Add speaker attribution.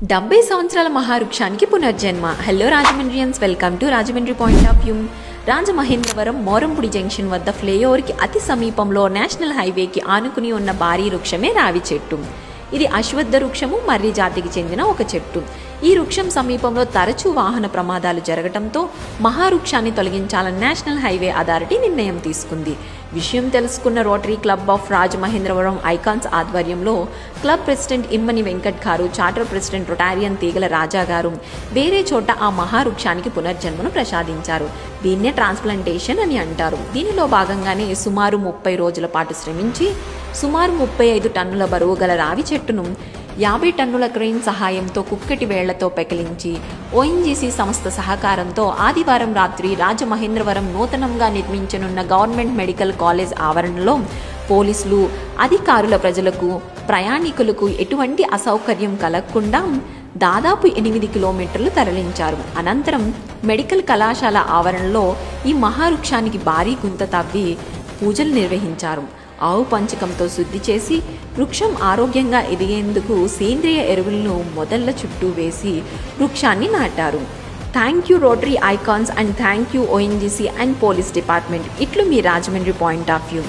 Speaker 1: 70 సంవత్సరాల మహావృక్షానికి పునర్జన్మ. Hello Rajahmundrians, welcome to Rajahmundry point of view. Rajamahendravaram Morampudi junction వద్ద ఫ్లైఓవర్కి అతి సమీపంలో నేషనల్ హైవేకి ఆనుకుని ఉన్న భారీ వృక్షమే రావి చెట్టు. ఇది అశ్వత్థ వృక్షము, మర్రి జాతికి చెందిన ఒక చెట్టు. ఈ వృక్షం సమీపంలో తరచూ వాహన ప్రమాదాలు జరగడంతో మహావృక్షాన్ని తొలగించాలని నేషనల్ హైవే అథారిటీ నిర్ణయం తీసుకుంది. విషయం తెలుసుకున్న rotary club of Rajamahendravaram icons ఆధ్వర్యంలో క్లబ్ ప్రెసిడెంట్ ఇమ్మని వెంకట్ గారు, చార్టర్ ప్రెసిడెంట్ రొటారియన్ తీగల రాజా గారు వేరే చోట ఆ మహావృక్షానికి పునర్జన్మను ప్రసాదించారు. దీన్నే ట్రాన్స్ప్లాంటేషన్ అని అంటారు. దీనిలో భాగంగానే సుమారు 30 రోజుల పాటు శ్రమించి సుమారు 35 టన్నుల బరువు గల రావి చెట్టును 50 టన్నుల క్రెయిన్ సహాయంతో కుక్కటి వేళ్లతో పెకిలించి ఓఎన్జీసీ సంస్థ సహకారంతో ఆదివారం రాత్రి రాజమహేంద్రవరం నూతనంగా నిర్మించనున్న గవర్నమెంట్ మెడికల్ కాలేజ్ ఆవరణలో పోలీసులు, అధికారుల ప్రజలకు, ప్రయాణికులకు ఎటువంటి అసౌకర్యం కలగకుండా దాదాపు 8 కిలోమీటర్లు తరలించారు. అనంతరం మెడికల్ కళాశాల ఆవరణలో ఈ మహావృక్షానికి భారీ గుంత తవ్వి పూజలు నిర్వహించారు. ఆవు పంచకంతో శుద్ధి చేసి వృక్షం ఆరోగ్యంగా ఎదిగేందుకు సేంద్రియ ఎరువులను మొదళ్ల చుట్టూ వేసి వృక్షాన్ని నాటారు. Thank you rotary icons and thank you ONGC and police department. ఇట్లు మీ రాజమండ్రి పాయింట్ ఆఫ్ వ్యూ.